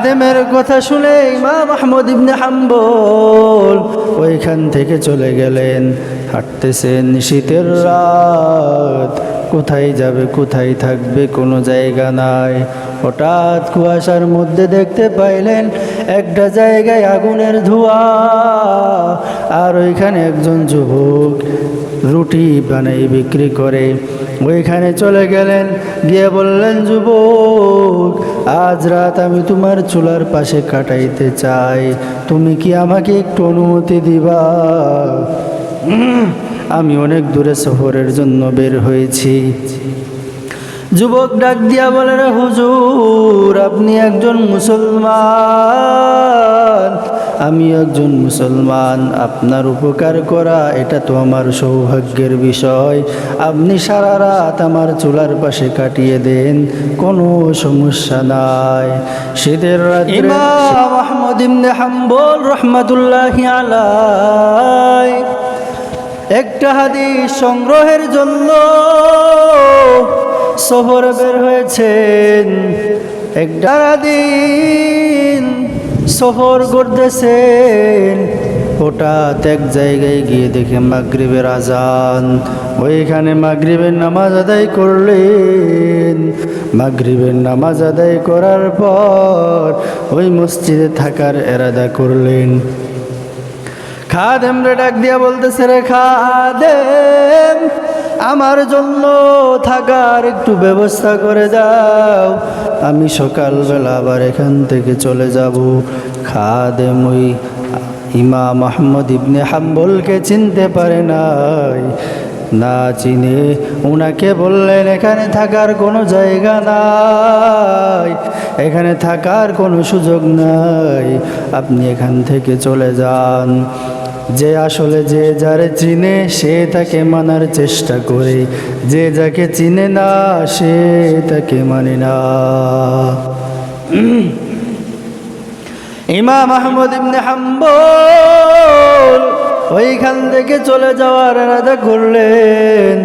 খাদেমের কথা শুনে ইমাম আহমদ ইবনে হাম্বল ওইখান থেকে চলে গেলেন। হাঁটতেছেন, শীতের রাত, কোথায় যাবে কোথায় থাকবে কোনো জায়গা নাই। হঠাৎ কুয়াশার মধ্যে দেখতে পাইলেন একটা জায়গায় আগুনের ধোঁয়া, আর ওইখানে একজন যুবক রুটি বানাই বিক্রি করে। ওইখানে চলে গেলেন, গিয়ে বললেন, যুবক, আজ রাত আমি তোমার চুলার পাশে কাটাইতে চাই, তুমি কি আমাকে একটু অনুমতি দিবা? আমি অনেক দূরে সফরের জন্য বের হয়েছি। যুবক ডাক দিয়া বলে, রে হুজুর, আপনি একজন মুসলমান, আমি একজন মুসলমান, আপনার উপকার করা এটা তো আমার সৌভাগ্যের বিষয়। আপনি সারা রাত আমার চুলার পাশে কাটিয়ে দেন, কোনো সমস্যা নাই। শীতের রাত্রে ইমাম আহমদ ইবনে হাম্বল রাহমাতুল্লাহি আলাইহি একটা হাদিস সংগ্রহের জন্য সফরে বের হয়েছেন। একটা দিন সফর করতেছেন, হঠাৎ এক জায়গায় গিয়ে দেখে মাগরিবের আজান। ওইখানে মাগরিবের নামাজ আদায় করলেন। মাগরিবের নামাজ আদায় করার পর ওই মসজিদে থাকার ইরাদা করলেন। খাদেম রে ডাক দিয়া বলতেছে, রে খাদেম, আমার জন্য থাকার একটু ব্যবস্থা করে দাও, আমি সকালবেলা আবার এখান থেকে চলে যাব। খাদেম ওই ইমাম আহমদ ইবনে হাম্বলকে চিনতে পারে নাই। না চিনে উনাকে বললেন, এখানে থাকার কোনো জায়গা নাই, এখানে থাকার কোনো সুযোগ নাই, আপনি এখান থেকে চলে যান। যে আসলে যে যারে চিনে সে তাকে মানার চেষ্টা করে, যে যাকে চিনে না সে তাকে মানে না। ইমাম আহমদ ইবনে হাম্বল ওইখান থেকে চলে যাওয়ার ইরাদা করলেন।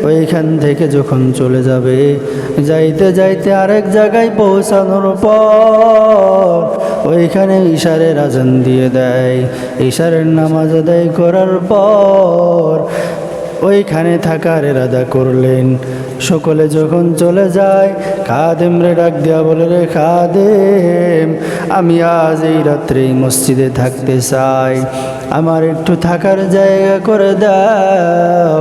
ওইখান থেকে যখন চলে যাবে, যাইতে যাইতে আরেক জায়গায় পৌঁছানোর পর ওইখানে ইশারের আজান দিয়ে দেয়। ইশারের নামাজ আদায় করার পর ওইখানে থাকার ইরাদা করলেন। সকলে যখন চলে যায়, খাদেম রে ডাক দেওয়া বলে, রে খাদেম, আমি আজ এই রাত্রে মসজিদে থাকতে চাই, আমার একটু থাকার জায়গা করে দাও।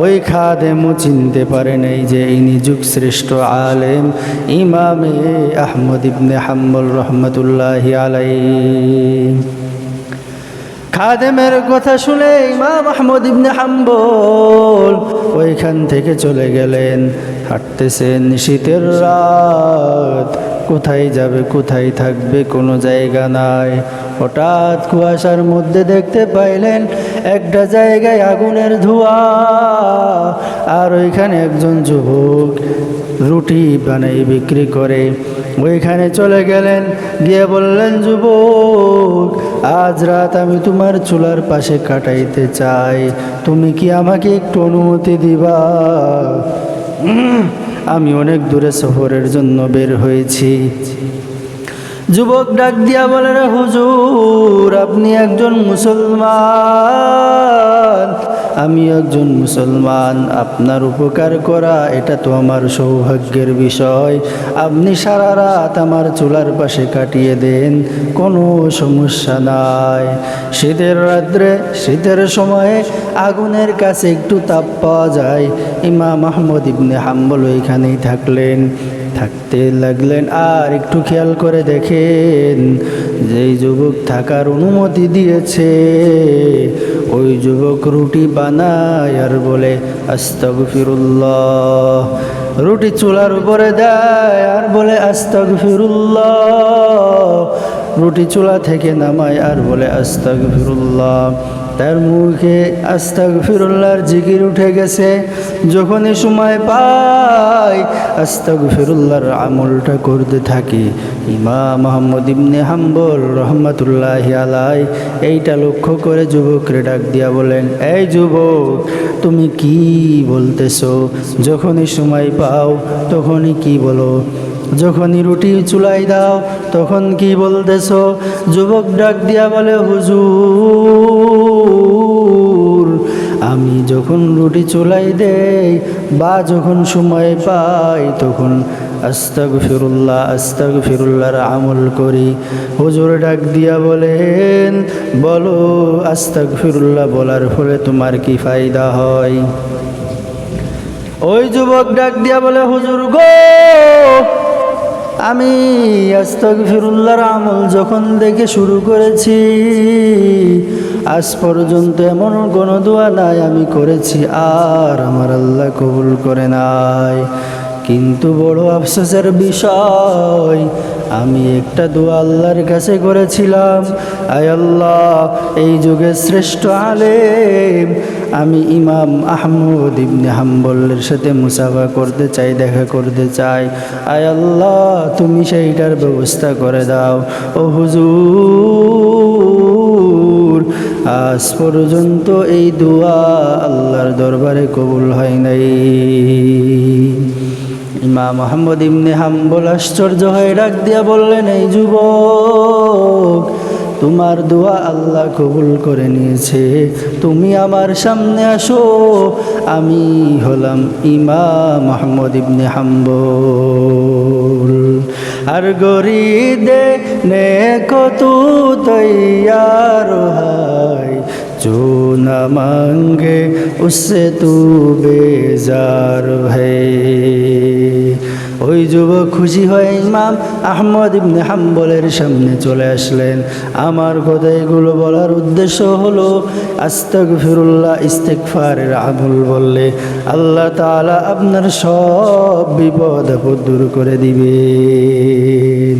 ওই খাদেমও চিনতে পারে নাই যে ইনি যুগ শ্রেষ্ঠ আলেম ইমামে আহমদ ইবনে হাম্বল রহমতুল্লাহি আলাইহি। খাদেমের কথা শুনে ইমাম আহমদ ইবনে হাম্বল ওইখান থেকে চলে গেলেন। হাঁটতেছেন, শীতের রাত, কোথায় যাবে কোথায় থাকবে কোনো জায়গা নাই। হঠাৎ কুয়াশার মধ্যে দেখতে পাইলেন একটা জায়গায় আগুনের ধোঁয়া, আর ওইখানে একজন যুবক রুটি বানাই বিক্রি করে। ওইখানে চলে গেলেন, গিয়ে বললেন, যুবক, আজ রাত আমি তোমার চুলার পাশে কাটাইতে চাই, তুমি কি আমাকে একটু অনুমতি দিবা? আমি অনেক দূরে সফরের জন্য বের হয়েছি। যুবক ডাক দিয়া বলে, রে হুজুর, আপনি একজন মুসলমান, আমি একজন মুসলমান, আপনার উপকার করা এটা তো আমার সৌভাগ্যের বিষয়। আপনি সারা রাত আমার চুলার পাশে কাটিয়ে দেন, কোনো সমস্যা নাই। শীতের রাত্রে, শীতের সময়ে আগুনের কাছে একটু তাপ পাওয়া যায়। ইমাম আহমদ ইবনে হাম্বল ওইখানেই থাকলেন। থাকতে লাগলেন, আর একটু খেয়াল করে দেখেন, যেই যুবক থাকার অনুমতি দিয়েছে ওই যুবক রুটি বানায় আর বলে আস্তাগফিরুল্লাহ। রুটি চুলার উপরে দেয় আর বলে আস্তাগফিরুল্লাহ। রুটি চুলা থেকে নামায় আর বলে আস্তাগফিরুল্লাহ। তার মুখে আস্তাগফিরুল্লাহর জিকির উঠে গেছে। যখনই সময় পায় আস্তাগফিরুল্লাহর আমলটা করতে থাকে। ইমাম আহমদ ইবনে হাম্বল রহমতুল্লাহি আলাইহি এইটা লক্ষ্য করে যুবকরে ডাক দিয়া বলেন, এই যুবক, তুমি কি বলতেছো? যখনই সময় পাও তখনই কি বলো? যখনই রুটি চুলাই দাও তখন কি বলতেছো? যুবক ডাক দিয়া বলে, হুজুর আমি যখন রুটি চুলাই দেই বা যখন সময় পাই তখন আস্তাগফিরুল্লাহ আস্তাগফিরুল্লাহর আমল করি। হুজুর ডাক দিয়া বলেন, বলো আস্তাগফিরুল্লাহ বলার ফলে তোমার কি ফায়দা হয়? ওই যুবক ডাক দিয়া বলে, হুজুর গো, আমি আস্তাগফিরুল্লাহর আমল যখন থেকে শুরু করেছি আজ পর্যন্ত এমন কোনো দোয়া নাই আমি করেছি আর আমার আল্লাহ কবুল করে নাই। কিন্তু বড় আফসোসের বিষয়, আমি একটা দোয়া আল্লাহর কাছে করেছিলাম, আয় আল্লাহ এই যুগের শ্রেষ্ঠ আলেম আমি ইমাম আহমদ ইবনে হাম্বলের সাথে মুসাফা করতে চাই, দেখা করতে চাই, আয় আল্লাহ তুমি সেইটার ব্যবস্থা করে দাও। ও হুজুর আজ পর্যন্ত এই দোয়া আল্লাহর দরবারে কবুল হয় নাই। ইমাম আহমদ ইবনে হাম্বল আশ্চর্য হয়ে ডাক দিয়া বললেন, এই যুবক তোমার দোয়া আল্লাহ কবুল করে নিয়েছে, তুমি আমার সামনে আসো, আমি হলাম ইমাম আহমদ ইবনে হাম্বল। আর গরিদে নে কত তৈয়ার হাই जो न मांगे उससे तू बेजार है। ওই যুবক খুশি হয়ে ইমাম আহমদ ইবনে হাম্বলের সামনে চলে আসলেন। আমার কথা এগুলো বলার উদ্দেশ্য হলো, আস্তাগফিরুল্লাহ ইস্তিগফারের আমল বললে আল্লাহ তাআলা আপনার সব বিপদ আপদ দূর করে দিবেন।